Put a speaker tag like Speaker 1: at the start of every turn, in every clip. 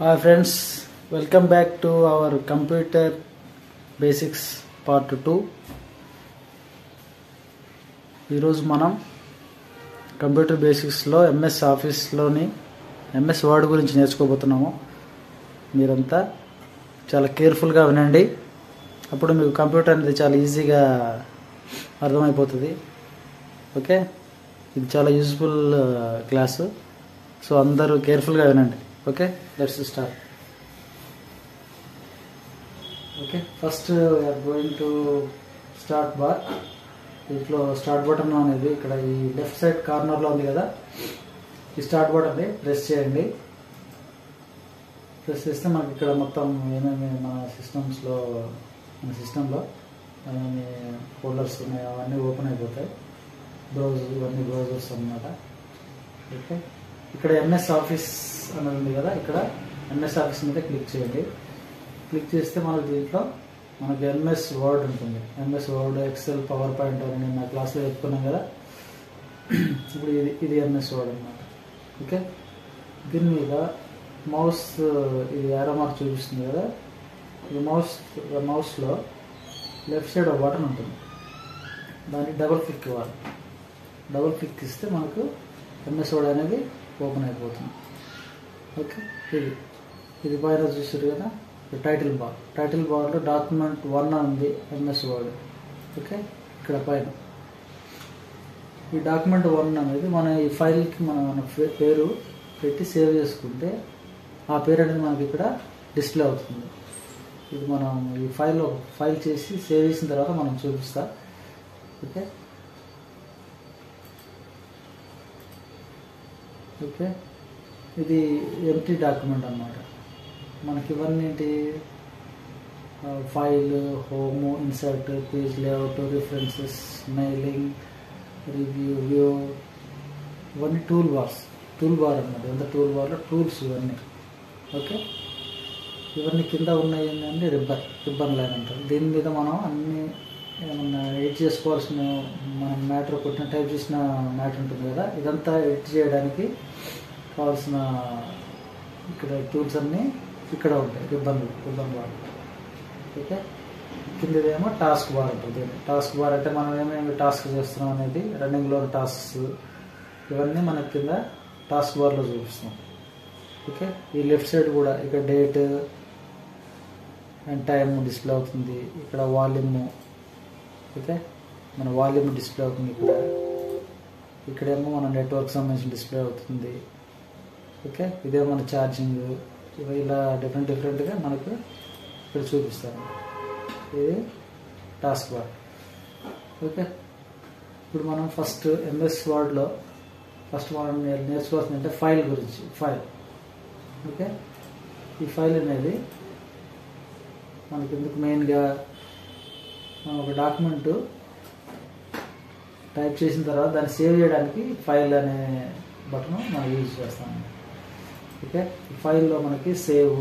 Speaker 1: Hi friends, welcome back to our computer basics part 2. ఈరోజు మనం computer బేసిక్స్లో MS ఆఫీస్లోని MS word గురించి నేర్చుకోబోతున్నాము. మీరంతా చాలా కేర్ఫుల్గా వినండి, అప్పుడు మీకు కంప్యూటర్ అనేది చాలా ఈజీగా అర్థమైపోతుంది. ఓకే, ఇది చాలా యూజ్ఫుల్ క్లాసు, సో అందరూ కేర్ఫుల్గా వినండి. Okay, let's start. Okay, first we're going to start bar. దీంట్లో స్టార్ట్ బటన్ అనేది ఇక్కడ ఈ లెఫ్ట్ సైడ్ కార్నర్లో ఉంది కదా, ఈ స్టార్ట్ బటన్ని ప్రెస్ చేయండి. ప్రెస్ చేస్తే మనకి ఇక్కడ మొత్తం ఏమేమి మన సిస్టంలో ఏమేమి ఫోల్డర్స్ ఉన్నాయో అవన్నీ ఓపెన్ అయిపోతాయి. ఇవన్నీ బ్రౌజర్స్ అన్నమాట. ఓకే, ఇక్కడ ఎంఎస్ ఆఫీస్ అనేది ఉంది కదా, ఇక్కడ ఎంఎస్ ఆఫీస్ మీద క్లిక్ చేయండి. క్లిక్ చేస్తే మనకు దీంట్లో మనకి ఎంఎస్ వర్డ్ ఉంటుంది. MS Word, Excel, PowerPoint అని నేను నా క్లాస్లో చెప్పుకున్నాను కదా. ఇప్పుడు ఇది ఎంఎస్ వర్డ్ అన్నమాట. ఓకే, దీని మీద మౌస్, ఇది యారో మార్క్ చూపిస్తుంది కదా, ఈ మౌస్లో లెఫ్ట్ సైడ్ ఒక బటన్ ఉంటుంది, దాన్ని డబుల్ క్లిక్ ఇవ్వాలి. డబుల్ క్లిక్ ఇస్తే మనకు ఎంఎస్ వర్డ్ అనేది ఓపెన్ అయిపోతుంది. ఓకే, ఇది పైన చూసారు కదా, టైటిల్ బార్లో డాక్యుమెంట్ 1 ఉంది ఎంఎస్ వర్డ్. ఓకే, ఇక్కడ పైన ఈ డాక్యుమెంట్ 1 అనేది మన ఈ ఫైల్కి మన పేరు పెట్టి సేవ్ చేసుకుంటే ఆ పేరు అనేది మనకి ఇక్కడ డిస్ప్లే అవుతుంది. ఇది మనం ఈ ఫైల్ చేసి సేవ్ చేసిన తర్వాత మనం చూపిస్తా. ఓకే ఓకే ఇది ఎంటీ డాక్యుమెంట్ అన్నమాట. మనకి ఇవన్నీ ఏంటి, file, home, insert, page layout, references, mailing, review, view, ఇవన్నీ టూల్ బార్ అన్నమాట. ఎంత టూల్ బార్లో టూల్స్ ఇవన్నీ. ఓకే, ఇవన్నీ కింద ఉన్నాయి ఏంటంటే రిబ్బన్ లైన్ అంటారు. దీని మీద మనం అన్ని ఏమన్నా ఎడిట్ చేసుకోవాల్సిన, మనం మ్యాటర్ కొట్టిన టైప్ చేసిన మ్యాటర్ ఉంటుంది కదా, ఇదంతా ఎడిట్ చేయడానికి కావాల్సిన ఇక్కడ టూల్స్ అన్నీ ఇక్కడ ఉంటాయి, రిబ్బన్ బార్. ఓకే, కిందదేమో టాస్క్ బార్ ఉంటుంది. టాస్క్ బార్ అంటే మనం ఏమేమి టాస్క్ చేస్తున్నాం అనేది, రన్నింగ్లో టాస్క్స్ ఇవన్నీ మనకి కింద టాస్క్ బార్లో చూపిస్తున్నాం. ఓకే, ఈ లెఫ్ట్ సైడ్ కూడా ఇక్కడ డేట్ అండ్ టైం డిస్ప్లే అవుతుంది. ఇక్కడ వాల్యూమ్, ఓకే, మన వాల్యూమ్ డిస్ప్లే అవుతుంది. ఇక్కడేమో మన నెట్వర్క్ సంబంధించిన డిస్ప్లే అవుతుంది. ఓకే, ఇదే మన ఛార్జింగ్, ఇవి ఇలా డిఫరెంట్గా మనకు ఇక్కడ చూపిస్తాను. ఇది టాస్క్ బార్. ఓకే, ఇప్పుడు మనం ఫస్ట్ ఎంఎస్ వర్డ్లో మనం నేర్చుకోవాల్సింది అంటే ఫైల్ గురించి. ఓకే, ఈ ఫైల్ అనేది మనకి ఎందుకు మెయిన్గా, మనం ఒక డాక్యుమెంట్ టైప్ చేసిన తర్వాత దాన్ని సేవ్ చేయడానికి ఫైల్ అనే బటన్ మనం యూజ్ చేస్తాము. ఓకే, ఈ ఫైల్లో మనకి సేవ్,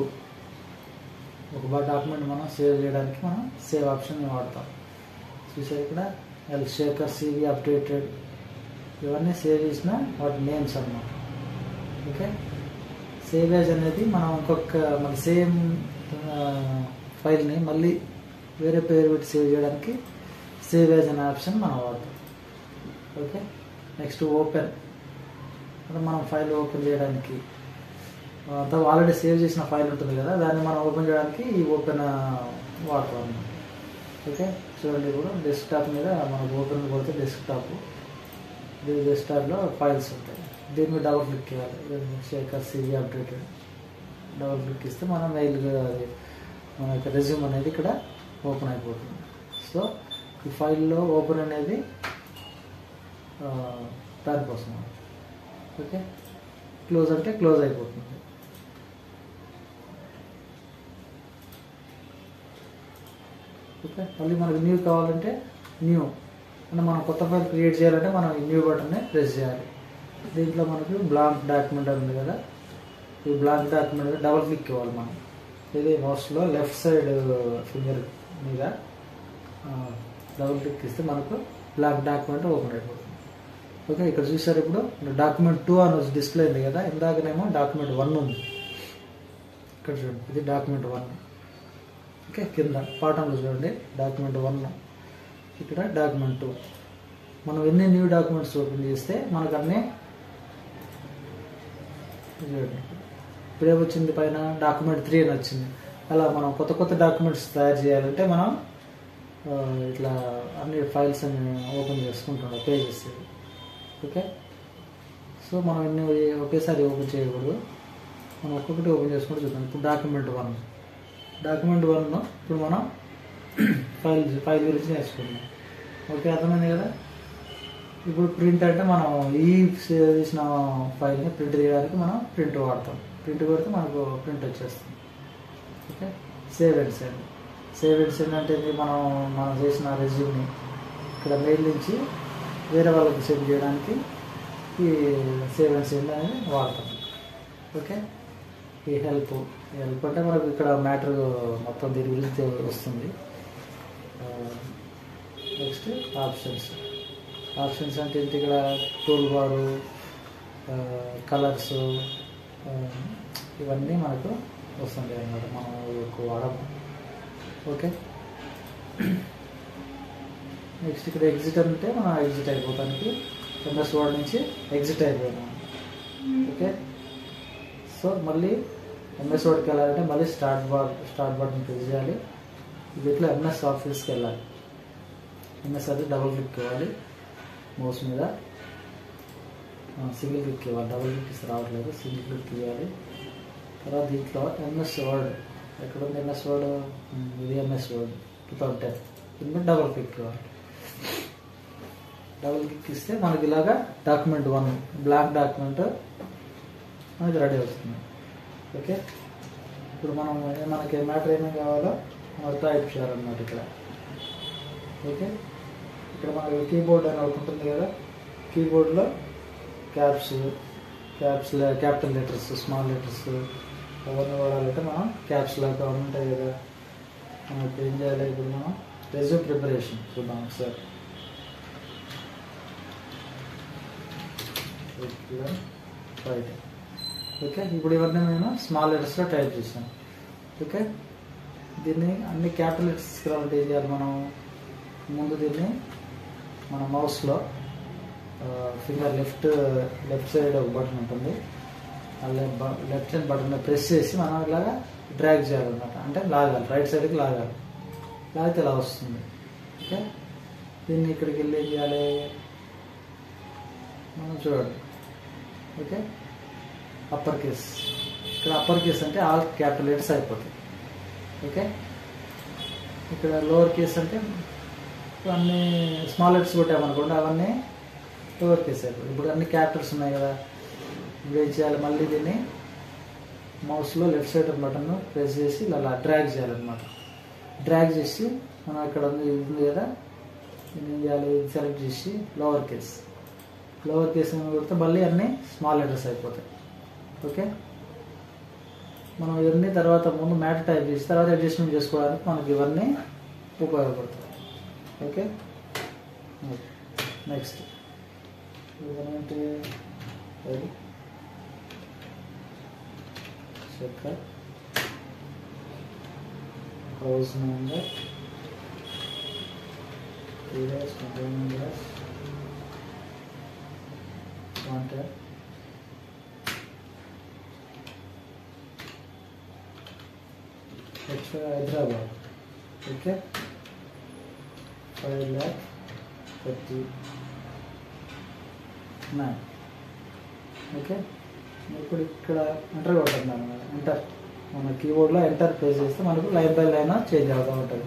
Speaker 1: ఒక డాక్యుమెంట్ మనం సేవ్ చేయడానికి మనం సేవ్ ఆప్షన్ వాడతాం. చూసారు ఇక్కడ శేఖర్ సివి అప్డేటెడ్, ఇవన్నీ సేవ్ చేసిన వాటి నేమ్స్ అన్నమాట. ఓకే, సేవ్ యాజ్ అనేది మనం మన సేమ్ ఫైల్ని మళ్ళీ వేరే పేరు పెట్టి సేవ్ చేయడానికి సేవ్ యాజ్ అనే ఆప్షన్ మనం వాడతాం. ఓకే, నెక్స్ట్ ఓపెన్, మనం ఫైల్ ఓపెన్ చేయడానికి ఆల్రెడీ సేవ్ చేసిన ఫైల్ ఉంటుంది కదా, దాన్ని మనం ఓపెన్ చేయడానికి ఈ ఓపెన్ వాడతాం అన్నమాట. ఓకే, చూడండి, ఇప్పుడు డెస్క్టాప్ మీద మనకు ఓపెన్ కొడితే డెస్క్టాప్లో ఫైల్స్ ఉంటాయి. దీని మీద డబుల్ క్లిక్ ఇవ్వాలి. Shekhar CV updated double click ఇస్తే మన మెయిల్, మన యొక్క రెజ్యూమ్ అనేది ఇక్కడ ఓపెన్ అయిపోతుంది. సో ఈ ఫైల్లో ఓపెన్ అనేది దానికోసం. ఓకే, క్లోజ్ అంటే క్లోజ్ అయిపోతుంది. ఓకే, మళ్ళీ మనకు న్యూ కావాలంటే న్యూ, అంటే మనం కొత్త ఫైల్ క్రియేట్ చేయాలంటే మనం ఈ న్యూ బటన్ని ప్రెస్ చేయాలి. దీంట్లో మనకి బ్లాంక్ డాక్యుమెంట్ ఉంది కదా, ఈ బ్లాంక్ డాక్యుమెంట్ డబుల్ క్లిక్ ఇవ్వాలి మనం. ఇది మౌస్లో లెఫ్ట్ సైడ్ ఫింగర్ మీద డబుల్ క్లిక్ ఇస్తే మనకు బ్లాంక్ డాక్యుమెంట్ ఓపెన్ అయిపోతుంది. ఓకే, ఇక్కడ చూసారు, ఇప్పుడు డాక్యుమెంట్ 2 అని డిస్ప్లే ఉంది కదా, ఇందాకనేమో డాక్యుమెంట్ 1 ఉంది. ఇక్కడ చూడండి, ఇది డాక్యుమెంట్ 1. ఓకే, కింద పాఠంలో చూడండి డాక్యుమెంట్ 1, ఇక్కడ డాక్యుమెంట్ 2. మనం ఎన్ని న్యూ డాక్యుమెంట్స్ ఓపెన్ చేస్తే మనకు అన్నీ చూడండి. ఇప్పుడేమొచ్చింది పైన డాక్యుమెంట్ 3 అని వచ్చింది. అలా మనం కొత్త కొత్త డాక్యుమెంట్స్ తయారు చేయాలంటే మనం ఇట్లా అన్ని ఫైల్స్ అన్ని ఓపెన్ చేసుకుంటున్నాం, పేజెస్. ఓకే, సో మనం ఎన్ని ఒకేసారి ఓపెన్ చేయకూడదు, మనం ఒక్కొక్కటి ఓపెన్ చేసుకుంటూ చూద్దాం. ఇప్పుడు డాక్యుమెంట్ 1 ఇప్పుడు మనం ఫైల్ గురించి నేర్చుకుందాం. ఓకే, అర్థమైంది కదా. ఇప్పుడు ప్రింట్ అంటే మనం ఈ సేవ్ చేసిన ఫైల్ని ప్రింట్ తీయడానికి మనం ప్రింట్ వాడతాం. ప్రింట్ కొడితే మనకు ప్రింట్ వచ్చేస్తుంది. ఓకే, సేవ్ అండ్ సెండ్ అంటే మనం చేసిన రెజ్యూమ్ని ఇక్కడ మెయిల్ నుంచి వేరే వాళ్ళకి సెండ్ చేయడానికి ఈ సేవ్ అండ్ సెండ్ అనేది వాడతాం. ఓకే, ఈ హెల్ప్ అంటే మనకు ఇక్కడ మ్యాటర్ మొత్తం దీని గురించి వస్తుంది. నెక్స్ట్ ఆప్షన్స్ అంటే ఏంటి, ఇక్కడ టూల్ బారు, కలర్స్, ఇవన్నీ మనకు వస్తుంటాయి అన్నమాట, మనం ఎక్కువ వాడము. ఓకే, నెక్స్ట్ ఇక్కడ ఎగ్జిట్ అంటే మనం ఎగ్జిట్ అయిపోతానికి MS వర్డ్ నుంచి ఎగ్జిట్ అయిపోయాము. ఓకే, సో మళ్ళీ MS వర్డ్కి వెళ్ళాలంటే మళ్ళీ స్టార్ట్ బటన్ ప్రెస్ చేయాలి. ఇది ఇట్లా MS ఆఫీస్కి వెళ్ళాలి. MS అది డబుల్ క్లిక్ ఇవ్వాలి మౌస్ మీద, సింగిల్ క్లిక్ ఇవ్వాలి. డబుల్ క్లిక్ ఇస్తే రావట్లేదు, సింగిల్ క్లిక్ ఇవ్వాలి. తర్వాత దీంట్లో MS వర్డ్ ఎక్కడ ఉంది, MS వర్డ్ ఇది MS వర్డ్ 2010, దీని మీద డబుల్ క్లిక్ ఇవ్వాలి. డబుల్ క్లిక్ ఇస్తే మనకి ఇలాగా డాక్యుమెంట్ 1 బ్లాంక్ డాక్యుమెంట్ మనకి రెడీ అవుతుంది. ఓకే, ఇప్పుడు మనకి మ్యాటర్ ఏమేమి కావాలో మనం టైప్ చేయాలన్నమాట ఇక్కడ. ఓకే, ఇక్కడ మనకి కీబోర్డ్ అని ఒకటి ఉంటుంది కదా, కీబోర్డ్లో caps capital letters, small letters అవన్నీ వాడాలంటే మనం క్యాప్స్ లాగా అవన్నీ ఉంటాయి కదా. మనం ఇప్పుడు ఏం చేయాలి, ఇప్పుడు మనం రెజ్యూమ్ ప్రిపరేషన్ చూద్దాం ఒకసారి. రైట్, ఓకే, ఇప్పుడు ఇవన్నీ నేను స్మాల్ లెటర్స్లో టైప్ చేశాను. ఓకే, దీన్ని అన్ని క్యాపిటల్ లెటర్స్ రావాలంటే ఏం చేయాలి, మనం ముందు దీన్ని మన మౌస్లో ఫింగర్ లెఫ్ట్ సైడ్ ఒక బటన్ ఉంటుంది, లెఫ్ట్ సైడ్ బటన్ ప్రెస్ చేసి మనం ఇలాగా డ్రాగ్ చేయాలన్నమాట, అంటే లాగాలి, రైట్ సైడ్కి లాగాలి. లాగితే ఇలా వస్తుంది. ఓకే, దీన్ని ఇక్కడికి వెళ్ళి ఏం చేయాలి, మనం చూడండి. ఓకే, అప్పర్ కేస్, ఇక్కడ అప్పర్ కేస్ అంటే ఆల్ క్యాపిటల్ లెటర్స్ అయిపోతాయి. ఓకే, ఇక్కడ లోవర్ కేస్ అంటే అన్ని స్మాల్ లెటర్స్ కొట్టామనుకోండి, అవన్నీ లోవర్ కేస్ అయిపోతాయి. ఇప్పుడు అన్ని క్యాపిటల్స్ ఉన్నాయి కదా, ఇప్పుడు ఏం చేయాలి, మళ్ళీ దీన్ని మౌస్లో లెఫ్ట్ సైడ్ బటన్ ప్రెస్ చేసి ఇలా డ్రాగ్ చేయాలన్నమాట. డ్రాగ్ చేసి మనం ఇక్కడ ఉంది కదా, ఏం చేయాలి, సెలెక్ట్ చేసి లోవర్ కేస్ అని కొడితే మళ్ళీ అన్నీ స్మాల్ లెటర్స్ అయిపోతాయి. ఓకే, మనం ఇవన్నీ తర్వాత ముందు మ్యాటర్ టైప్ చేసి తర్వాత అడ్జస్ట్మెంట్ చేసుకోవడానికి మనకి ఇవన్నీ ఉపయోగపడతాయి. ఓకే, నెక్స్ట్ ఇదేంటి, checker house number, contact, Hyderabad. Okay, 5,39,000. Okay, ఇప్పుడు ఇక్కడ ఎంటర్ కొట్టాను. మన కీబోర్డ్లో ఎంటర్ ప్రెస్ చేస్తే మనకు లైన్ బై లైన్ చేంజ్ అవుతూ ఉంటుంది.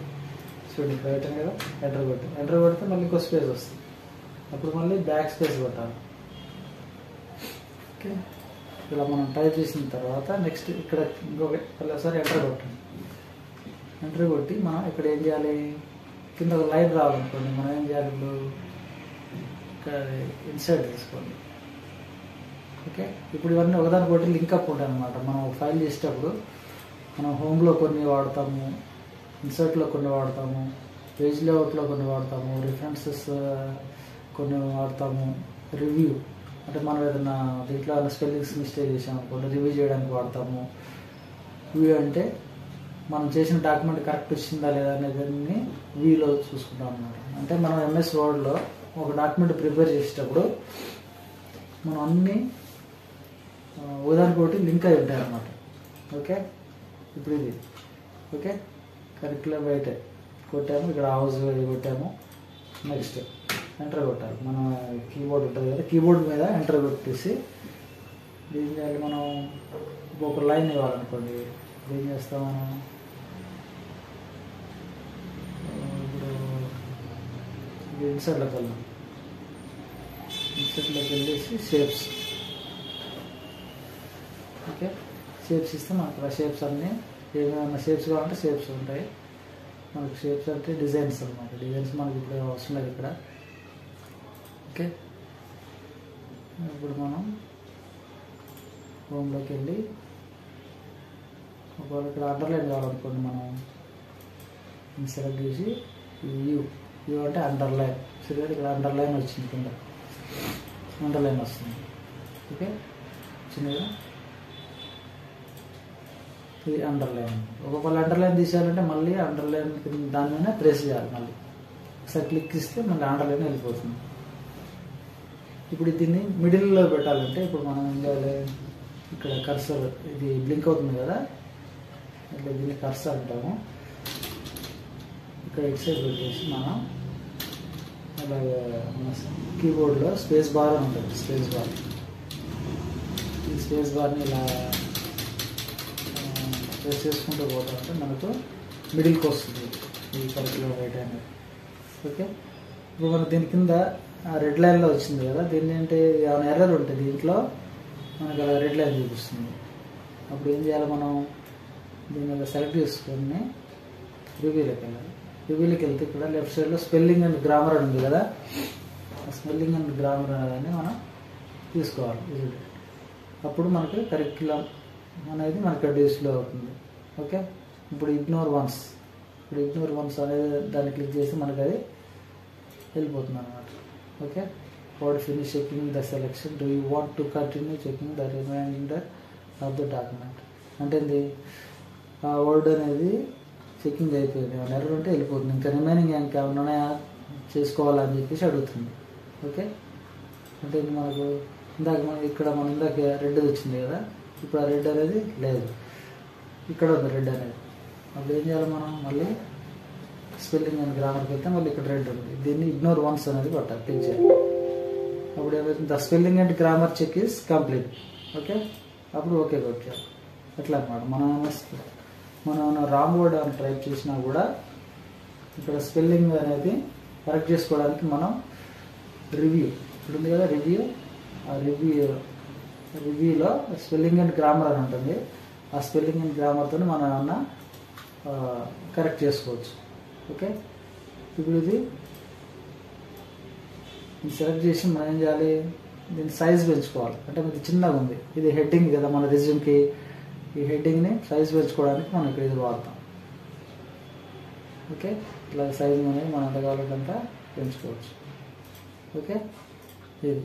Speaker 1: చూడండి, ఇక్కడ పెట్టాను కదా, ఎంటర్ కొడితే మళ్ళీ ఇంకో స్పేస్ వస్తుంది, అప్పుడు మళ్ళీ బ్యాక్ స్పేస్ కొట్టాలి. ఓకే, ఇలా మనం టైప్ చేసిన తర్వాత నెక్స్ట్ ఇక్కడ ఇంకొకసారి ఎంటర్ కొట్టి మనం ఇక్కడ ఏం చేయాలి, కింద ఒక లైన్ రావాలనుకోండి, మనం ఏం చేయాలి, ఇప్పుడు ఇక్కడ ఇన్సర్ట్ తీసుకోండి. ఓకే, ఇప్పుడు ఇవన్నీ ఒకదానికొకటి లింక్అప్ ఉంటాయి అన్నమాట. మనం ఫైల్ చేసేటప్పుడు మనం హోమ్లో కొన్ని వాడతాము, ఇన్సర్ట్లో కొన్ని వాడతాము, పేజ్ లేఅవుట్లో కొన్ని వాడతాము, రిఫరెన్సెస్ కొన్ని వాడతాము, రివ్యూ అంటే మనం ఏదైనా దీంట్లో స్పెల్లింగ్స్ మిస్టేక్ చేసాము అనుకోండి రివ్యూ చేయడానికి వాడతాము, వ్యూ అంటే మనం చేసిన డాక్యుమెంట్ కరెక్ట్ వచ్చిందా లేదా అనేది వ్యూలో చూసుకుంటాం అన్నమాట. అంటే మనం ఎంఎస్ వర్డ్లో ఒక డాక్యుమెంట్ ప్రిపేర్ చేసేటప్పుడు మనం అన్నీ ఉదాహరణకి లింక్ అయి ఉంటాయి అన్నమాట. ఓకే, ఇప్పుడు ఇది ఓకే కరిక్యులర్ బయట కొట్టాము, ఇక్కడ హౌస్ కొట్టాము, నెక్స్ట్ ఎంటర్ కొట్టాలి. మనం కీబోర్డ్ ఉంటుంది కదా, కీబోర్డ్ మీద ఎంటర్ కొట్టేసి ఏం చేయాలి, మనం ఒక లైన్ ఇవ్వాలనుకోండి. ఏం చేస్తాం మనం, ఇప్పుడు ఇన్సర్ట్లోకి వెళ్దాం. ఇన్సర్ట్లోకి వెళ్ళేసి షేప్స్, ఓకే షేప్స్ ఇస్తే మనకు షేప్స్ అన్నీ ఏమైనా షేప్స్ కావాలంటే షేప్స్ ఉంటాయి. మనకు షేప్స్ అంటే డిజైన్స్ అన్నమాట. డిజైన్స్ మనకి ఇప్పుడు అవసరం లేదు ఇక్కడ. ఓకే, ఇప్పుడు మనం హోమ్లోకి వెళ్ళి ఒకవేళ ఇక్కడ అండర్లైన్ కావాలనుకోండి, మనం సెలెక్ట్ చేసి యూ అంటే అండర్లైన్. సరే, ఇక్కడ అండర్లైన్ వచ్చింది, కింద అండర్లైన్ వస్తుంది. ఓకే, వచ్చింది. ఇది అండర్లైన్. ఒకవేళ అండర్లైన్ తీసేయాలంటే మళ్ళీ అండర్లైన్ దాని మీద ప్రెస్ చేయాలి. మళ్ళీ ఒకసారి క్లిక్ ఇస్తే మళ్ళీ అండర్లైన్ వెళ్ళిపోతుంది. ఇప్పుడు దీన్ని మిడిల్లో పెట్టాలంటే ఇప్పుడు మనం ఏం చేయాలి, ఇక్కడ కర్సర్ ఇది బ్లింక్ అవుతుంది కదా, ఇట్లా దీన్ని కర్సర్ అంటాము. ఇక్కడ ఇటు సైడ్ పెట్టేసి మనం అలాగే మన కీబోర్డ్లో స్పేస్ బార్ అని ఉంటుంది. స్పేస్ బార్, ఈ స్పేస్ బార్ని ఇలా ప్రెస్ చేసుకుంటూ పోతామంటే మనకు మిడిల్కి వస్తుంది ఈ కరిక్యులర్ రైట్ అనేది. ఓకే, ఇప్పుడు మనకు దీని కింద రెడ్ లైన్లో వచ్చింది కదా, దీన్ని అంటే ఏమైనా ఎర్రర్ ఉంటుంది దీంట్లో మనకు అలా రెడ్ లైన్ చూపిస్తుంది. అప్పుడు ఏం చేయాలి, మనం దీన్ని అలా సెలెక్ట్ చేసుకొని రివ్యూలోకి వెళ్ళాలి. రివ్యూలోకి వెళ్తే ఇక్కడ లెఫ్ట్ సైడ్లో స్పెల్లింగ్ అండ్ గ్రామర్ అని ఉంది కదా, ఆ స్పెల్లింగ్ అండ్ గ్రామర్ అనేది మనం తీసుకోవాలి. అప్పుడు మనకి కరిక్యులం అనేది మనకి డిస్ప్లే అవుతుంది. ఓకే, ఇప్పుడు ఇగ్నోర్ వన్స్, ఇప్పుడు ఇగ్నోర్ వన్స్ అనేది దాన్ని క్లిక్ చేసి మనకి అది వెళ్ళిపోతుంది అన్నమాట. Okay, Word finish checking the selection, do you want to continue checking the reminder of the document. అంటే ఆ వర్డ్ అనేది చెకింగ్ అయిపోయింది, ఎర్రర్ ఉంటే వెళ్ళిపోతుంది. ఇంకా రిమైనింగ్ ఇంకేమన్నా చేసుకోవాలని చెప్పేసి అడుగుతుంది. ఓకే, అంటే మనకు ఇందాక మనం ఇందాక రెడ్ వచ్చింది కదా, ఇప్పుడు ఆ రెడ్ అనేది లేదు, ఇక్కడ ఉంది రెడ్ అనేది. అప్పుడు ఏం చేయాలి, మనం మళ్ళీ స్పెల్లింగ్ అండ్ గ్రామర్కి వెళ్తే మళ్ళీ ఇక్కడ రెడ్ ఉంది, దీన్ని ఇగ్నోర్ వన్స్ అనేది కొట్టాలి, క్లిక్ చేయాలి. అప్పుడు ఏమైతుంది, the spelling and grammar check is complete. Okay, అప్పుడు ఓకే కొట్టాలి. ఎట్లా అన్నమాట, మనం రాంగ్ వర్డ్ అని టైప్ చేసినా కూడా ఇక్కడ స్పెల్లింగ్ అనేది కరెక్ట్ చేసుకోవడానికి మనం రివ్యూ ఇప్పుడు ఉంది కదా, ఆ రివ్యూలో స్పెల్లింగ్ అండ్ గ్రామర్ అని ఉంటుంది. ఆ స్పెల్లింగ్ అండ్ గ్రామర్తో మనం ఏమన్నా కరెక్ట్ చేసుకోవచ్చు. ఓకే, ఇప్పుడు ఇది సెలెక్ట్ చేసి మనం ఏం చేయాలి, దీని సైజ్ పెంచుకోవాలి. అంటే ఇది చిన్నగా ఉంది, ఇది హెడ్డింగ్ కదా మన రెజ్యూమ్కి, ఈ హెడ్డింగ్ని సైజ్ పెంచుకోవడానికి మనం ఇక్కడ ఇది వాడతాం. ఓకే, ఇట్లా సైజ్ అనేది మనం ఎంత కావాలంటే అంత పెంచుకోవచ్చు. ఓకే, ఇది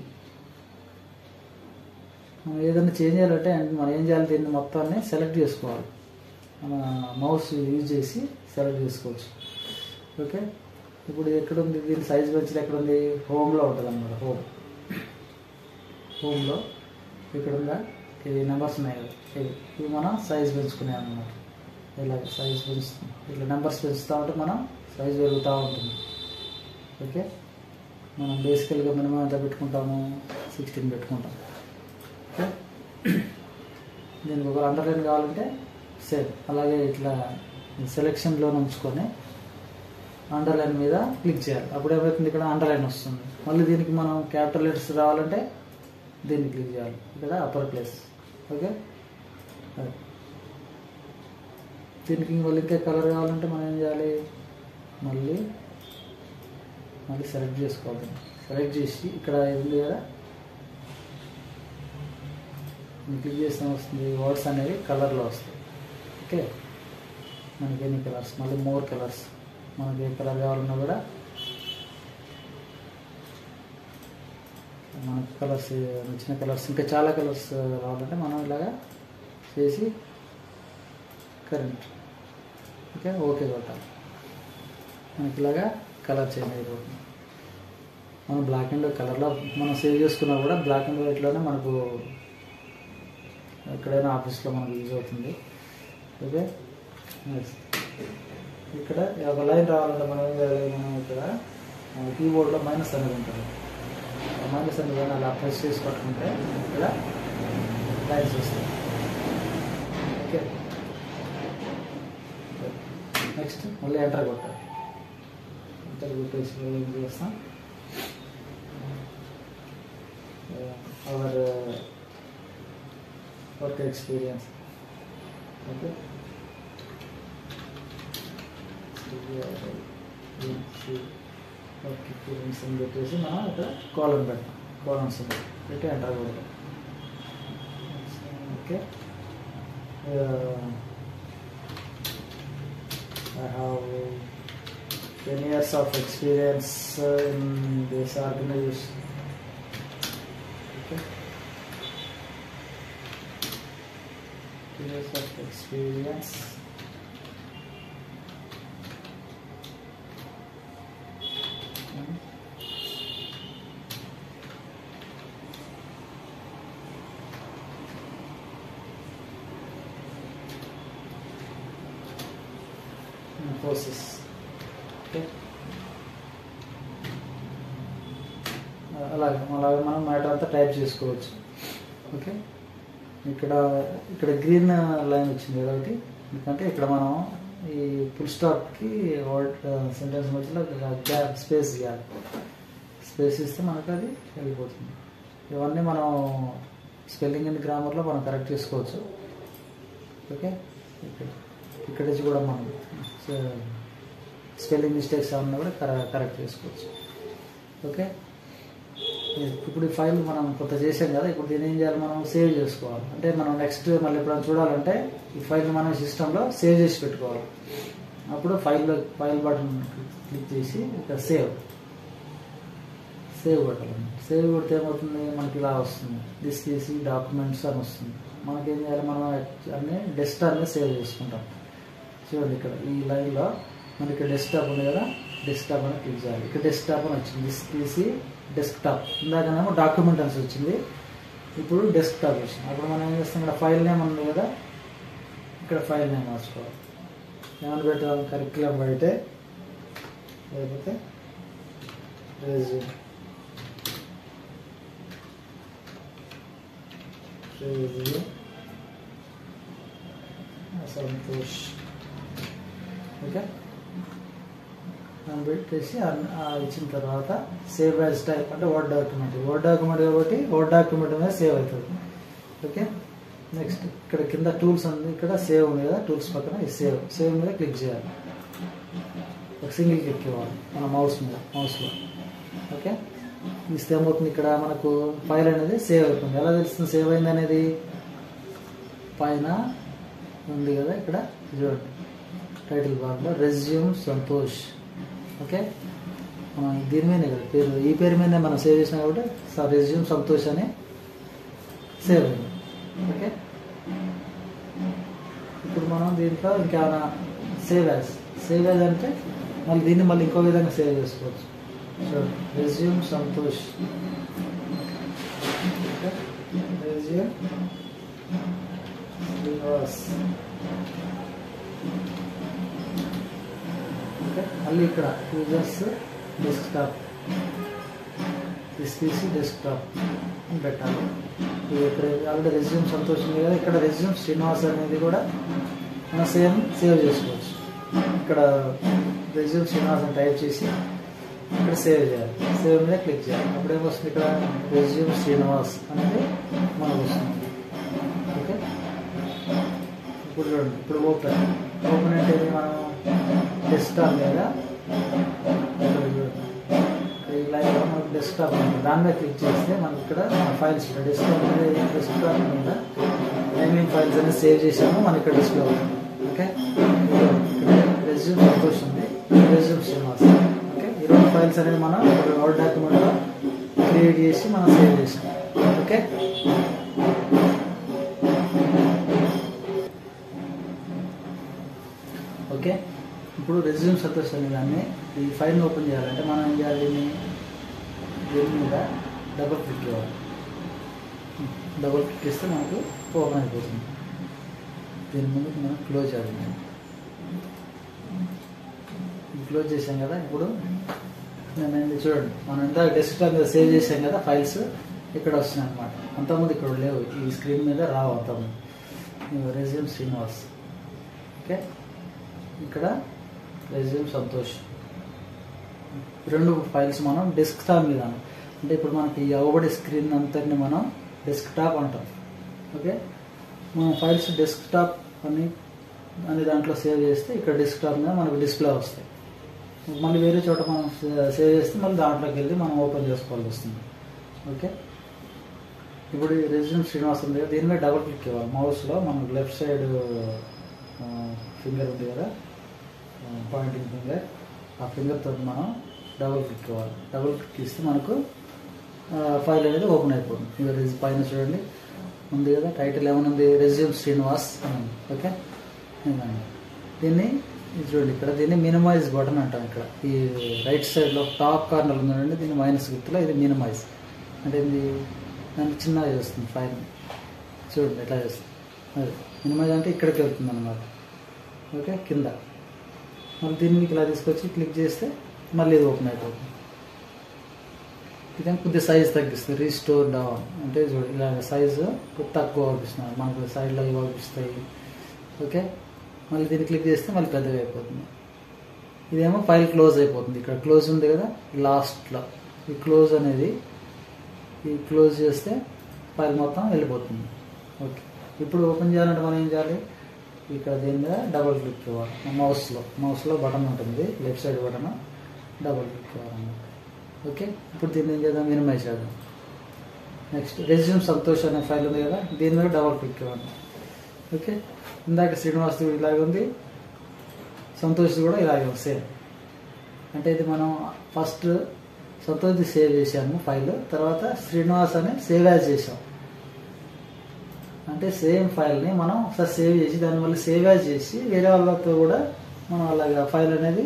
Speaker 1: మనం ఏదైనా చేంజ్ చేయాలంటే మనం ఏం చేయాలి, దీన్ని మొత్తాన్ని సెలెక్ట్ చేసుకోవాలి. మన మౌస్ యూజ్ చేసి సెలెక్ట్ చేసుకోవచ్చు. ఓకే, ఇప్పుడు ఎక్కడ ఉంది, దీని సైజ్ పెంచడం ఎక్కడ ఉంది, హోమ్లో ఉంటుంది అన్నమాట. హోమ్లో ఇక్కడ ఉందా, ఇది నెంబర్స్ ఉన్నాయి కదా, ఇవి మనం సైజ్ పెంచుకునే అన్నమాట. ఇలా సైజ్ పెంచుతాం, ఇట్లా నెంబర్స్ పెంచుతూ ఉంటే మనం సైజ్ పెరుగుతూ ఉంటుంది. ఓకే, మనం బేసికల్గా మినిమం ఎంత పెట్టుకుంటాము, 16 పెట్టుకుంటాం. ఓకే, దీనికి ఒక అండర్లైన్ కావాలంటే సేమ్ అలాగే ఇట్లా సెలెక్షన్లో ఉంచుకొని అండర్లైన్ మీద క్లిక్ చేయాలి. అప్పుడు ఏమవుతుంది, ఇక్కడ అండర్లైన్ వస్తుంది. మళ్ళీ దీనికి మనం క్యాపిటల్ లెటర్స్ రావాలంటే దీన్ని క్లిక్ చేయాలి, ఇక్కడ అప్పర్ ప్లేస్. ఓకే, దీనికి మళ్ళీ ఇంకా కలర్ కావాలంటే మనం ఏం చేయాలి, మళ్ళీ సెలెక్ట్ చేసుకోవాలి. సెలెక్ట్ చేసి ఇక్కడ ఉంది కదా, క్లిక్ చేస్తే వస్తుంది, వర్డ్స్ అనేవి కలర్లో వస్తాయి. ఓకే, మనకి ఎన్ని కలర్స్, మళ్ళీ మోర్ కలర్స్, మనకి ఏ కలర్ కావాలన్నా కూడా మనకి కలర్స్ నచ్చిన కలర్స్ ఇంకా చాలా కలర్స్ రావాలంటే మనం ఇలాగా చేసి కరెంట్. ఓకే, ఓకే కొట్టాలి. మనకి ఇలాగా కలర్ చేంజ్ అయిపోతుంది. మనం బ్లాక్ అండ్ కలర్లో మనం సేవ్ చేసుకున్నా కూడా బ్లాక్ అండ్ వైట్లోనే మనకు ఎక్కడైనా ఆఫీస్లో మనకు యూజ్ అవుతుంది. ఓకే, నెక్స్ట్ ఇక్కడ ఒక లైన్ రావాలంటే మనం ఏం చేయాలి, మనం ఇక్కడ కీబోర్డ్లో మైనస్ అనేది ఉంటుంది. మైనస్ అనేది అలా ప్రెస్ చేసి పట్టుకుంటే ఇక్కడ లైన్స్ వస్తాయి. ఓకే, నెక్స్ట్ మళ్ళీ ఎంటర్ కొట్టాలి. ఎంటర్ కొట్టేసి ఏం చేస్తాం, our work experience. Okay, work experience అని పెట్టేసి మనం ఇక్కడ కాలమ్ పెడతాం. కాలమ్స్ పెట్టి ఎంటర్ కొడతాం. Okay, I have 10 years of experience in this organization. Okay, 10 years of experience. Process. Okay, అలాగే మనం మ్యాటర్ అంతా టైప్ చేసుకోవచ్చు. ఓకే, ఇక్కడ గ్రీన్ లైన్ వచ్చింది కదా ఒకటి, ఎందుకంటే ఇక్కడ మనం ఈ ఫుల్ స్టాప్కి సెంటెన్స్ మధ్యలో గ్యాప్ స్పేస్ ఇవ్వాలి. స్పేస్ ఇస్తే మనకు అది వెళ్ళిపోతుంది. ఇవన్నీ మనం స్పెల్లింగ్ అండ్ గ్రామర్లో మనం కరెక్ట్ చేసుకోవచ్చు. ఓకే, ఇక్కడ నుంచి కూడా మనం స్పెల్లింగ్ మిస్టేక్స్ ఏమన్నా కూడా కరెక్ట్ చేసుకోవచ్చు. ఓకే, ఇప్పుడు ఈ ఫైల్ మనం కొత్త చేసాం కదా, ఇప్పుడు దీన్ని ఏం చేయాలి, మనం సేవ్ చేసుకోవాలి. అంటే మనం నెక్స్ట్ మళ్ళీ ఎప్పుడైనా చూడాలంటే ఈ ఫైల్ మనం సిస్టంలో సేవ్ చేసి పెట్టుకోవాలి. అప్పుడు ఫైల్ బటన్ క్లిక్ చేసి ఇక్కడ సేవ్ కొట్టాలి. సేవ్ కొడితే ఏమవుతుంది, మనకి ఇలా వస్తుంది, దిస్ తీసి డాక్యుమెంట్స్ అని వస్తుంది. మనకేం చేయాలి, మనం అన్నీ డెస్క్టాప్ని సేవ్ చేసుకుంటాం. చూడండి ఇక్కడ ఈ లైన్లో మనకి ఇక్కడ డెస్క్టాప్ ఉంది కదా, డెస్క్టాప్ అని క్లిక్ చేయాలి. ఇక్కడ డెస్క్టాప్ అని వచ్చింది, దిస్ తీసి డెస్క్టాప్. ఇందాకనేమో డాక్యుమెంట్ అని వచ్చింది, ఇప్పుడు డెస్క్టాప్ వచ్చింది. అప్పుడు మనం ఏం చేస్తాం, ఇక్కడ ఫైల్ నేమ్ ఉంది కదా, ఇక్కడ ఫైల్ నేమ్ మార్చుకోవాలి. ఏమని పెట్టాలి, కరిక్యులం పెడితే లేకపోతే రెజ్యూమ్ సంతోష్. ఓకే, పెట్టేసి ఇచ్చిన తర్వాత సేవ్ యాజ్ టైప్ అంటే వర్డ్ డాక్యుమెంట్ కాబట్టి వర్డ్ డాక్యుమెంట్ మీద సేవ్ అవుతుంది. ఓకే, నెక్స్ట్ ఇక్కడ కింద టూల్స్ ఉంది, ఇక్కడ సేవ్ ఉంది కదా, టూల్స్ పక్కన ఈ సేవ్ మీద క్లిక్ చేయాలి. ఒక సింగిల్ క్లిక్ ఇవ్వాలి మన మౌస్లో. ఓకే, ఇస్తే ఏమవుతుంది, ఇక్కడ మనకు ఫైల్ అనేది సేవ్ అవుతుంది. ఎలా తెలుస్తుంది సేవ్ అయింది అనేది, పైన ఉంది కదా ఇక్కడ చూడండి, టైటిల్ బార్లో రెజ్యూమ్ సంతోష్. ఓకే, మనం దీని మీదే కదా పేరు, ఈ పేరు మీదే మనం సేవ్ చేసినా కాబట్టి రెజ్యూమ్ సంతోష్ అని సేవ్ అయింది. ఓకే, ఇప్పుడు మనం దీంట్లో ఇంకేమైనా సేవ్ యాజ్ అంటే మళ్ళీ దీన్ని మళ్ళీ ఇంకో విధంగా సేవ్ చేసుకోవచ్చు. చూడండి, resume Santosh. Okay, resume Srinivas. Okay, మళ్ళీ ఇక్కడ యూజర్స్ డెస్క్టాప్ తీసి డెస్క్టాప్ అని పెట్టాలి. ఇక్కడ ఆల్రెడీ రెజ్యూమ్ సంతోష్ ఉంది కదా, ఇక్కడ రెజ్యూమ్ శ్రీనివాస్ అనేది కూడా మనం సేవ్ చేసుకోవచ్చు. ఇక్కడ రెజ్యూమ్ శ్రీనివాస్ అని టైప్ చేసి ఇక్కడ సేవ్ చేయాలి. సేవ్ మీద క్లిక్ చేయాలి. అప్పుడు ఏమొస్తుంది, ఇక్కడ రెజ్యూమ్ శ్రీనివాస్ అనేది మనకు వస్తుంది. ఓకే, ఇప్పుడు చూడండి, ఇప్పుడు ఓపెన్ అంటే మనం డెస్క్టాప్ మీద ఈ లైన్లో మనకు డెస్క్టాప్ ఉంది, దాని మీద క్లిక్ చేస్తే మనకి ఇక్కడ ఫైల్స్ డెస్క్టాప్ మీద ఏమేమి ఫైల్స్ అనేది సేవ్ చేసామో మనకి ఇక్కడ డిస్ప్లే అవుతుంది. ఓకే, రెజ్యూమ్ సంతోష్ ఉంది, రెజ్యూమ్ శ్రీనివాస్. ఓకే, ఈ రెండు ఫైల్స్ అనేది మనం వర్డ్ డాక్యుమెంట్లో క్రియేట్ చేసి మనం సేవ్ చేసాం. ఓకే, ఓకే, ఇప్పుడు రెజ్యూమ్ సంతోష్ అనే దాన్ని ఈ ఫైల్ని ఓపెన్ చేయాలంటే మనం ఏం చేయాలి, దీని మీద డబుల్ క్లిక్ ఇవ్వాలి. డబుల్ క్లిక్ ఇస్తే మనకు ఓపెన్ అయిపోతుంది. దీని ముందు మనం క్లోజ్ చేయాలి. క్లోజ్ చేసాం కదా. ఇప్పుడు నేను చూడండి, మనం ఎంత డెస్క్టాప్ మీద సేవ్ చేసాం కదా ఫైల్స్, ఇక్కడ వస్తున్నాయి అనమాట. అంతకుముందు ఇక్కడ లేవు, ఈ స్క్రీన్ మీద రావు. అంతకుముందు రెజ్యూమ్ శ్రీనివాస్, ఓకే, ఇక్కడ రెజ్యూమ్ సంతోష్, రెండు ఫైల్స్ మనం డెస్క్టాప్ మీద, అంటే ఇప్పుడు మనకి అవబడే స్క్రీన్ అంతటిని మనం డెస్క్టాప్ అంటాం. ఓకే, మనం ఫైల్స్ డెస్క్టాప్ అని దాంట్లో సేవ్ చేస్తే ఇక్కడ డెస్క్టాప్ మీద మనకు డిస్ప్లే వస్తాయి. మళ్ళీ వేరే చోట మనం సేవ్ చేస్తే మళ్ళీ దాంట్లోకి వెళ్ళి మనం ఓపెన్ చేసుకోవాల్సి వస్తుంది. ఓకే, ఇప్పుడు ఈ రెజ్యూమ్ శ్రీనివాస్ ఉంది కదా, దీని మీద డబుల్ క్లిక్ ఇవ్వాలి. మౌస్లో మనం లెఫ్ట్ సైడ్ ఫింగర్ ఉంది కదా, పాయింటింగ్ ఫింగర్, ఆ ఫింగర్తో మనం డబుల్ క్లిక్ ఇవ్వాలి. డబుల్ క్లిక్ ఇస్తే మనకు ఫైల్ అనేది ఓపెన్ అయిపోతుంది. ఇది పైన చూడండి ఉంది కదా, టైటిల్ ఏమనుంది, రెజ్యూమ్ శ్రీనివాస్ అని. ఓకే, దీన్ని చూడండి, ఇక్కడ దీన్ని మినిమైజ్ బటన్ అంటాం. ఇక్కడ ఈ రైట్ సైడ్లో టాప్ కార్నర్ ఉందండి, దీన్ని మైనస్ గుర్తులో ఇది మినిమైజ్ అంటే ఇది దాన్ని చిన్నగా చేస్తుంది ఫైల్ని. చూడండి ఎట్లా చేస్తుంది, అది మినిమైజ్ అంటే ఇక్కడికి వెళ్తుంది అన్నమాట. ఓకే, కింద మళ్ళీ దీన్ని ఇలా తీసుకొచ్చి క్లిక్ చేస్తే మళ్ళీ ఇది ఓపెన్ అయిపోతుంది. ఇది కొద్దిగా సైజ్ తగ్గిస్తుంది, రీస్టోర్ డౌన్ అంటే చూడండి ఇలా సైజు తక్కువ పంపిస్తున్నారు మనకు, సైడ్లో ఇవి పంపిస్తాయి. ఓకే, మళ్ళీ దీన్ని క్లిక్ చేస్తే మళ్ళీ పెద్దగా అయిపోతుంది. ఇదేమో ఫైల్ క్లోజ్ అయిపోతుంది. ఇక్కడ క్లోజ్ ఉంది కదా లాస్ట్లో, ఈ క్లోజ్ అనేది ఈ క్లోజ్ చేస్తే ఫైల్ మొత్తం వెళ్ళిపోతుంది. ఓకే, ఇప్పుడు ఓపెన్ చేయాలంటే మనం ఏం చేయాలి, ఇక్కడ దీని మీద డబుల్ క్లిక్ ఇవ్వాలి. మౌస్లో బటన్ ఉంటుంది, left side button, double click ఇవ్వాలన్నమాట. ఓకే, ఇప్పుడు దీన్ని ఏం చేద్దాం, మినిమైజ్ చేద్దాం. నెక్స్ట్ రెజ్యూమ్ సంతోష్ అనే ఫైల్ ఉంది కదా, దీని మీద డబుల్ క్లిక్ ఇవ్వాలి. ఓకే, ఇందాక శ్రీనివాస్ ఇలాగే ఉంది, సంతోష్ కూడా ఇలాగే ఉంది సేమ్. అంటే ఇది మనం ఫస్ట్ సంతోష్ది సేవ్ చేసాము ఫైల్, తర్వాత శ్రీనివాస్ అని సేవ్ యాజ్ చేసాం. అంటే సేమ్ ఫైల్ని మనం ఒకసారి సేవ్ చేసి దాన్ని మళ్ళీ సేవ్ యాజ్ చేసి వేరే వాళ్ళతో కూడా మనం అలాగా ఫైల్ అనేది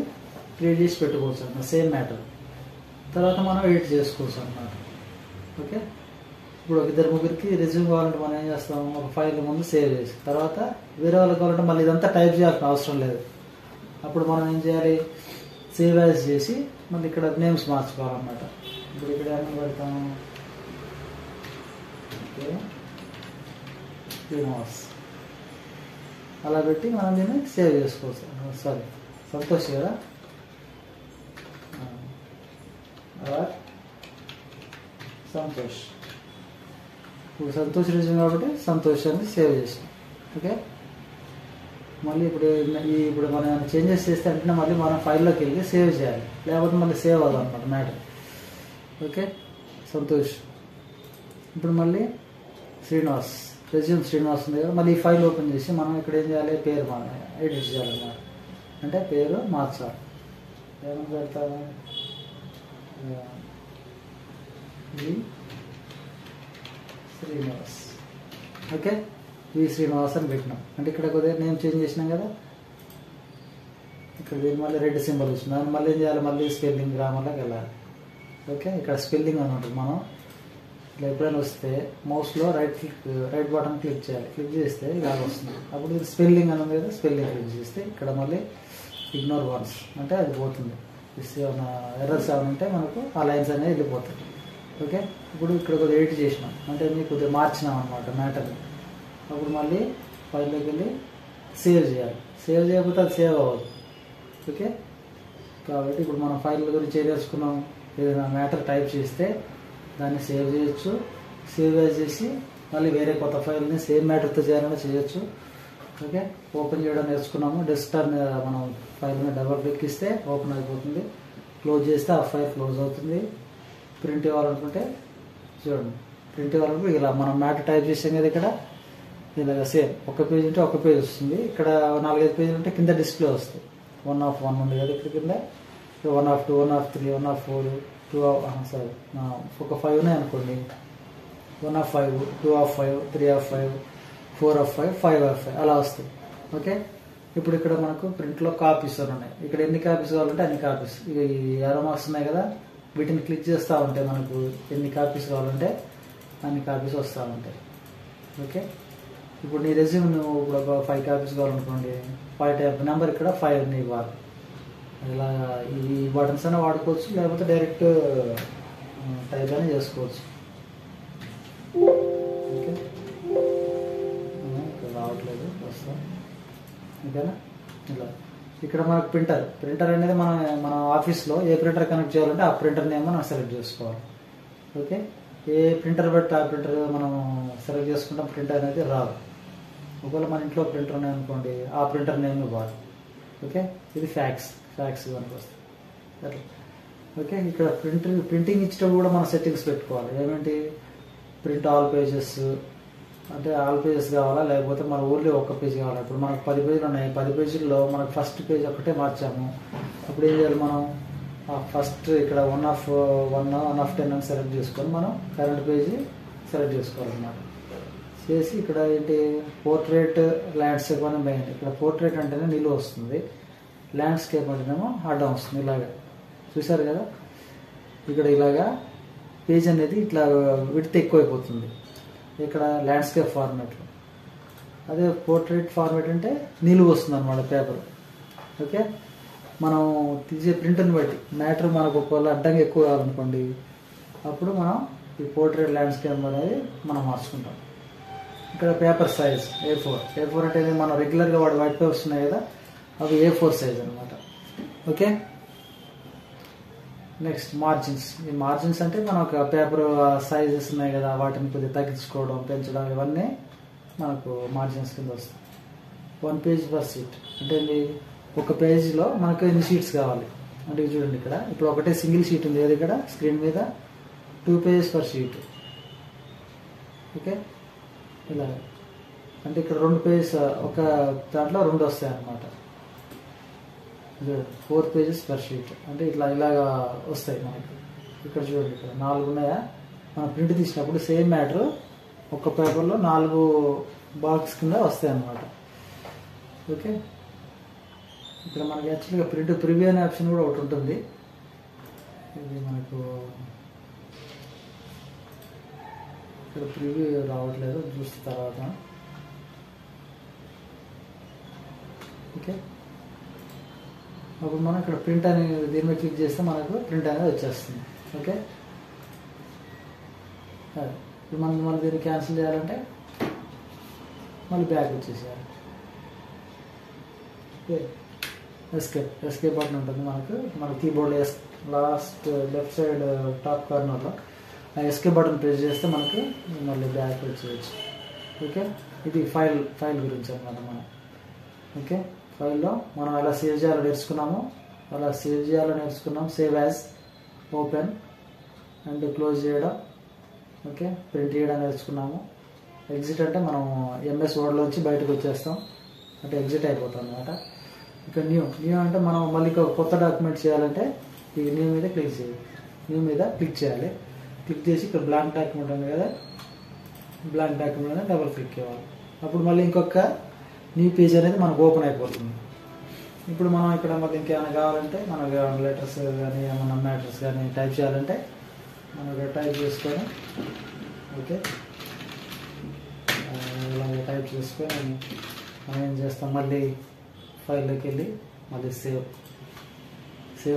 Speaker 1: క్రియేట్ చేసి పెట్టుకోవచ్చు అన్నమాట, సేమ్ మ్యాటర్. తర్వాత మనం ఎడిట్ చేసుకోవచ్చు అన్నమాట. ఓకే, ఇప్పుడు ఒక ఇద్దరు ముగ్గురికి రెజ్యూమ్ కావాలంటే మనం ఏం చేస్తాం, ఒక ఫైల్ ముందు సేవ్ చేసి తర్వాత వేరే వాళ్ళకి కావాలంటే మళ్ళీ ఇదంతా టైప్ చేయాల్సిన అవసరం లేదు. అప్పుడు మనం ఏం చేయాలి, సేవ్ యాజ్ చేసి మళ్ళీ ఇక్కడ నేమ్స్ మార్చుకోవాలన్నమాట. ఇప్పుడు ఇక్కడ ఏమైనా పెడతాము, ఓకే శ్రీనివాస్ అలా పెట్టి మనం దీన్ని సేవ్ చేసుకోవచ్చు. సారీ సంతోష్ కదా, సంతోష్, ఇప్పుడు సంతోష్ రెజ్యూమ్ కాబట్టి సంతోష్ అని సేవ్ చేసాం. ఓకే, మళ్ళీ ఇప్పుడు మనం చేంజెస్ చేస్తే అంటే మళ్ళీ మనం ఫైల్లోకి వెళ్ళి సేవ్ చేయాలి, లేకపోతే మళ్ళీ సేవ్ అవ్వదు అనమాట మ్యాటర్. ఓకే, సంతోష్, ఇప్పుడు మళ్ళీ శ్రీనివాస్, రెజ్యూమ్ శ్రీనివాస్ ఉంది కదా, మళ్ళీ ఈ ఫైల్ ఓపెన్ చేసి మనం ఇక్కడ ఏం చేయాలి, పేరు ఎడిట్ చేయాలన్నమాట. అంటే పేరు మార్చాలి. ఏమని పెడతాము, శ్రీనివాస్. ఓకే, వి శ్రీనివాస్ అని పెట్టినాం. అంటే ఇక్కడ కొద్దిగా నేమ్ చేంజ్ చేసినాం కదా, ఇక్కడ మళ్ళీ రెడ్ సింబల్ వచ్చింది, దాన్ని మళ్ళీ ఏం చేయాలి, మళ్ళీ స్పెల్లింగ్ గ్రామర్లోకి వెళ్ళాలి. ఓకే, ఇక్కడ స్పెల్లింగ్ అని ఉంటుంది. మనం ఇట్లా ఎప్పుడైనా వస్తే మౌస్లో రైట్ బటన్ క్లిక్ చేయాలి, క్లిక్ చేస్తే ఇలాగ వస్తుంది. అప్పుడు ఇది స్పెల్లింగ్ అని ఉంది కదా, స్పెల్లింగ్ క్లిక్ చేస్తే ఇక్కడ మళ్ళీ ఇగ్నోర్ వన్స్ అంటే అది పోతుంది. ఏమైనా ఎర్రర్స్ ఏమైనా ఉంటే మనకు ఆ లైన్స్ అనేది వెళ్ళిపోతాయి. ఓకే, ఇప్పుడు ఇక్కడ కొద్దిగా ఎడిట్ చేసినాం అంటే మీకు కొద్దిగా మార్చినాం అనమాట మ్యాటర్ని. అప్పుడు మళ్ళీ ఫైల్లోకి వెళ్ళి సేవ్ చేయాలి. సేవ్ చేయకపోతే అది సేవ్ అవ్వదు. ఓకే, కాబట్టి ఇప్పుడు మనం ఫైల్ గురించి ఏం తెలుసుకున్నాం, ఏదైనా మ్యాటర్ టైప్ చేస్తే దాన్ని సేవ్ చేయొచ్చు, సేవ్ చేసి మళ్ళీ వేరే కొత్త ఫైల్ని సేమ్ మ్యాటర్తో చేయాలని చేయొచ్చు. ఓకే, ఓపెన్ చేయడం నేర్చుకున్నాము. డెస్క్టాప్ మీద మనం ఫైల్ మీద డబుల్ క్లిక్ ఇస్తే ఓపెన్ అయిపోతుంది, క్లోజ్ చేస్తే ఆ ఫైల్ క్లోజ్ అవుతుంది. ప్రింట్ ఇవ్వాలనుకుంటే చూడండి, ప్రింట్ ఇవ్వాలనుకుంటే ఇలా మనం మ్యాటర్ టైప్ చేసాం కదా, ఇక్కడ ఇలాగ సేమ్ ఒక పేజ్ ఉంటే ఒక పేజ్ వస్తుంది, ఇక్కడ 4-5 పేజీలు ఉంటే కింద డిస్ప్లే వస్తుంది. 1/1 ఉంది కదా ఇక్కడ కింద, 1/2, 1/3, 1/4, 2 ఒక 5 ఉన్నాయి అనుకోండి, 1/5, 2/5, 3/5, 4/5, 5/5 అలా వస్తుంది. ఓకే, ఇప్పుడు ఇక్కడ మనకు ప్రింట్లో కాపీస్ అని ఉన్నాయి. ఇక్కడ ఎన్ని కాపీస్ కావాలంటే అన్ని కాపీస్. ఇవి ఏరో మార్క్స్ ఉన్నాయి కదా, వీటిని క్లిక్ చేస్తూ ఉంటే మనకు ఎన్ని కాపీస్ కావాలంటే అన్ని కాపీస్ వస్తూ ఉంటాయి. ఓకే, ఇప్పుడు నీ రెజ్యూమ్ నువ్వు ఇప్పుడు ఒక 5 కాపీస్ కావాలనుకోండి, 5 టైప్ నెంబర్ ఇక్కడ 5 ని ఇవ్వాలి. ఇలా ఈ బటన్స్ అయినా వాడుకోవచ్చు, లేకపోతే డైరెక్ట్ టైప్ అయినా చేసుకోవచ్చు. ఓకే, ఇక్కడ రావట్లేదు, వస్తాం. ఓకేనా, ఇలా ఇక్కడ మనకు ప్రింటర్ అనేది మన ఆఫీస్లో ఏ ప్రింటర్ కనెక్ట్ చేయాలంటే ఆ ప్రింటర్ నేమ్ మనం సెలెక్ట్ చేసుకోవాలి. ఓకే, ఏ ప్రింటర్ బట్టి ఆ ప్రింటర్ మనం సెలెక్ట్ చేసుకుంటాం, ప్రింటర్ అనేది రాదు. ఒకవేళ మన ఇంట్లో ప్రింటర్ ఉన్నాయి అనుకోండి, ఆ ప్రింటర్ నేమ్ ఇవ్వాలి. ఓకే, ఇది ఫ్యాక్స్ కనుక వస్తుంది అట్లా. ఓకే, ఇక్కడ ప్రింటింగ్ ఇచ్చేటప్పుడు కూడా మనం సెట్టింగ్స్ పెట్టుకోవాలి. ఏమేంటి, ప్రింట్ ఆల్ పేజెస్ అంటే ఆల్ పేజెస్ కావాలా, లేకపోతే మన ఓన్లీ ఒక్క పేజ్ కావాలా. ఇప్పుడు మనకు 10 పేజీలు ఉన్నాయి, 10 పేజీల్లో మనకు ఫస్ట్ పేజ్ ఒకటే మార్చాము. అప్పుడు ఏం చేయాలి, మనం ఫస్ట్ ఇక్కడ 1 of 10 అని సెలెక్ట్ చేసుకొని మనం కరెంట్ పేజీ సెలెక్ట్ చేసుకోవాలన్నమాట. చేసి ఇక్కడ ఏంటి, పోర్ట్రేట్ ల్యాండ్స్కేప్ అని మెయిన్. ఇక్కడ పోర్ట్రేట్ అంటేనే నిలువ వస్తుంది, ల్యాండ్స్కేప్ అంటేనేమో అడ్డం వస్తుంది. ఇలాగా చూసారు కదా, ఇక్కడ ఇలాగా పేజ్ అనేది ఇట్లా విడ్త్ ఎక్కువైపోతుంది ఇక్కడ ల్యాండ్స్కేప్ ఫార్మాట్లో. అదే పోర్ట్రేట్ ఫార్మాట్ అంటే నిలువ వస్తుంది అనమాట పేపర్. ఓకే, మనం తీసే ప్రింట్ని బట్టి మ్యాటర్ మనకు ఒకవేళ అడ్డంగా ఎక్కువ కావాలనుకోండి, అప్పుడు మనం ఈ పోర్ట్రేట్ ల్యాండ్స్కేప్ అనేది మనం మార్చుకుంటాం. ఇక్కడ పేపర్ సైజ్ A4 అంటే మనం రెగ్యులర్గా వాడే వైట్ పేపర్స్ ఉన్నాయి కదా, అవి A4 సైజ్ అనమాట. Okay, next margins. ఈ మార్జిన్స్ అంటే మనకు పేపర్ సైజెస్ ఉన్నాయి కదా, వాటిని కొద్దిగా తగ్గించుకోవడం, పెంచడం, ఇవన్నీ మనకు మార్జిన్స్ కింద వస్తాయి. 1 page per sheet అంటే ఒక పేజీలో మనకు ఎన్ని షీట్స్ కావాలి అంటే చూడండి, ఇక్కడ ఇప్పుడు ఒకటే సింగిల్ షీట్ ఉంది కదా ఇక్కడ స్క్రీన్ మీద, 2 pages per sheet. ఓకే, ఇలా అంటే ఇక్కడ 2 pages ఒక దాంట్లో 2 వస్తాయి అన్నమాట. 4 pages per sheet అంటే ఇలాగా వస్తాయి మనకి. ఇక్కడ చూడండి, ఇక్కడ 4 ఉన్నాయా, మనం ప్రింట్ తీసినప్పుడు సేమ్ మ్యాటర్ ఒక పేపర్లో 4 బాక్స్ కింద వస్తాయి అన్నమాట. ఓకే, ఇక్కడ మనకి యాక్చువల్గా ప్రివ్యూ అనే ఆప్షన్ కూడా ఒకటి ఉంటుంది. ఇది మనకు ఇక్కడ ప్రివ్యూ రావట్లేదు, చూసిన తర్వాత. ఓకే, అప్పుడు మనం ఇక్కడ ప్రింట్ అని దీని మీద క్లిక్ చేస్తే మనకు ప్రింట్ అనేది వచ్చేస్తుంది. ఓకే, ఇప్పుడు మనం దీన్ని క్యాన్సిల్ చేయాలంటే మళ్ళీ బ్యాక్ వచ్చేసేయాలి. ఓకే, ఎస్కేప్ బటన్ ఉంటుంది మన కీబోర్డ్లో లాస్ట్ లెఫ్ట్ సైడ్ టాప్ కార్నర్లో ఆ ఎస్కేప్ బటన్ ప్రెస్ చేస్తే మనకు మళ్ళీ బ్యాక్ వచ్చేయచ్చు. ఓకే, ఇది ఫైల్ గురించి అన్నమాట మనం. ఓకే, ఫైల్లో మనం ఎలా సేవ్ చేయాలో నేర్చుకున్నాం. Save as, open and close చేయడం. ఓకే, ప్రింట్ చేయడం నేర్చుకున్నాము. ఎగ్జిట్ అంటే మనం MS వర్డ్లోంచి బయటకు వచ్చేస్తాం, అంటే ఎగ్జిట్ అయిపోతాం అన్నమాట. ఇక న్యూ అంటే మనం మళ్ళీ కొత్త డాక్యుమెంట్ చేయాలంటే ఈ న్యూ మీద క్లిక్ చేయాలి. క్లిక్ చేసి ఇక్కడ బ్లాంక్ డాక్యుమెంట్ ఉంది కదా, బ్లాంక్ డాక్యుమెంట్ అనేది డబుల్ క్లిక్ చేయాలి. అప్పుడు మళ్ళీ ఇంకొక న్యూ పేజ్ అనేది మనకు ఓపెన్ అయిపోతుంది. ఇప్పుడు మనం ఇక్కడ మళ్ళీ ఇంకేమైనా కావాలంటే మనకు లెటర్స్ కానీ ఏమన్నా మ్యాటర్స్ కానీ టైప్ చేయాలంటే మనం ఇక్కడ టైప్ చేసుకొని, ఓకే, ఇలాగే టైప్ చేసుకొని మనం ఏం చేస్తాం, మళ్ళీ ఫైల్లోకి వెళ్ళి మళ్ళీ సేవ్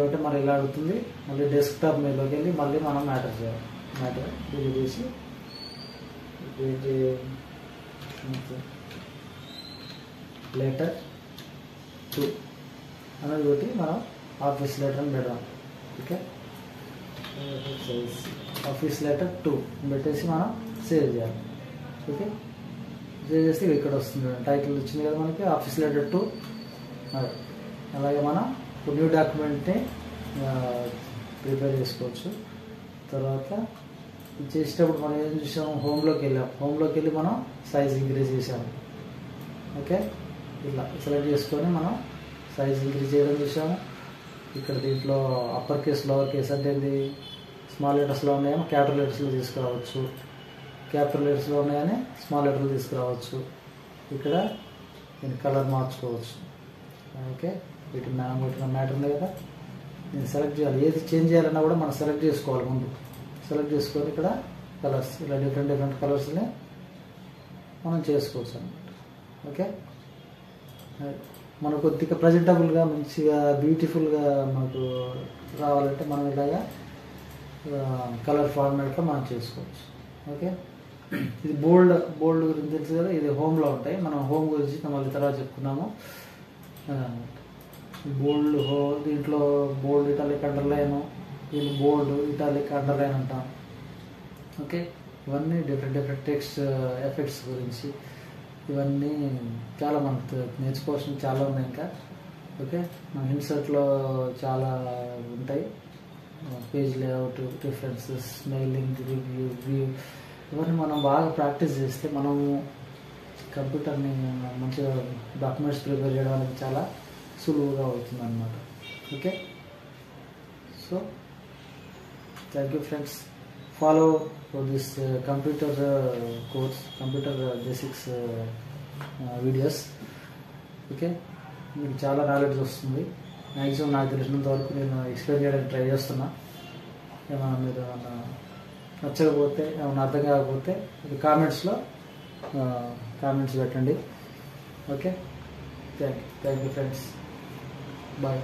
Speaker 1: అంటే మరి ఇలా అడుగుతుంది. మళ్ళీ డెస్క్టాప్ మీదలోకి వెళ్ళి మళ్ళీ మనం మ్యాటర్ చేయాలి. మ్యాటర్ ఇది చేసి లెటర్ 2 అనేది ఒకటి మనం ఆఫీస్ లెటర్ అని పెడదాం. ఓకే, ఆఫీస్ లెటర్ 2 పెట్టేసి మనం సేవ్ చేయాలి. ఓకే, సేవ్ చేస్తే ఇక్కడ వస్తుంది, టైటిల్ వచ్చింది కదా మనకి, ఆఫీస్ లెటర్ 2. అలాగే మనం న్యూ డాక్యుమెంట్ని ప్రిపేర్ చేసుకోవచ్చు. తర్వాత చేసేటప్పుడు మనం ఏం చూసాము, హోమ్లోకి వెళ్ళి మనం సైజ్ ఇంక్రీజ్ చేసాము. ఓకే, ఇలా సెలెక్ట్ చేసుకొని మనం సైజ్ ఇంక్రీజ్ చేయడం చూసాము. ఇక్కడ దీంట్లో అప్పర్ కేస్ లోవర్ కేస్ అంటే స్మాల్ లెటర్స్లో ఉన్నాయేమో క్యాపిటల్ లెటర్స్లో తీసుకురావచ్చు, క్యాపిటల్ లెటర్స్లో ఉన్నాయని స్మాల్ లెటర్లు తీసుకురావచ్చు. ఇక్కడ దీని కలర్ మార్చుకోవచ్చు. ఓకే, వీటి మనం కొట్టిన మ్యాటర్ ఉంది కదా, నేను సెలెక్ట్ చేయాలి. ఏది చేంజ్ చేయాలన్నా కూడా మనం సెలెక్ట్ చేసుకోవాలి. ముందు సెలెక్ట్ చేసుకొని ఇక్కడ కలర్స్ ఇలా డిఫరెంట్ కలర్స్ని మనం చేసుకోవచ్చు అన్నమాట. ఓకే, మనకు కొద్దిగా ప్రజెంటబుల్గా మంచిగా బ్యూటిఫుల్గా మనకు రావాలంటే మనం ఇలాగా కలర్ ఫార్మాట్లో మనం చేసుకోవచ్చు. ఓకే, ఇది బోల్డ్ గురించి తెలుసు కదా, ఇది హోమ్లో ఉంటాయి. మనం హోమ్ గురించి మళ్ళీ తర్వాత చెప్పుకున్నాము. దీంట్లో బోల్డ్ ఇటాలిక్ అండర్లైన్, దీన్ని బోల్డ్ ఇటాలిక్ అండర్లైన్ అంటాం. ఓకే, ఇవన్నీ డిఫరెంట్ టెక్స్ట్ ఎఫెక్ట్స్ గురించి ఇవన్నీ చాలా మనకు నేర్చుకోవాల్సిన చాలా ఉన్నాయి ఇంకా. ఓకే, మన ఇన్సర్ట్లో చాలా ఉంటాయి. Page layout, references, mailing, review, view, ఇవన్నీ మనం బాగా ప్రాక్టీస్ చేస్తే మనము కంప్యూటర్ని మంచిగా డాక్యుమెంట్స్ ప్రిపేర్ చేయడానికి చాలా సులువుగా అవుతుంది అన్నమాట. Okay, so thank you friends. Follow this computer course, computer basics videos. Okay, మీకు చాలా నాలెడ్జ్ వస్తుంది. మ్యాక్సిమం నాకు తెలిసినంత వరకు నేను ఎక్స్ప్లెయిన్ చేయడానికి ట్రై చేస్తున్నా. ఏమైనా మీరు ఏమన్నా నచ్చకపోతే, ఏమన్నా అర్థం కాకపోతే కామెంట్స్లో కామెంట్స్ పెట్టండి. Okay, thank you friends. Bye.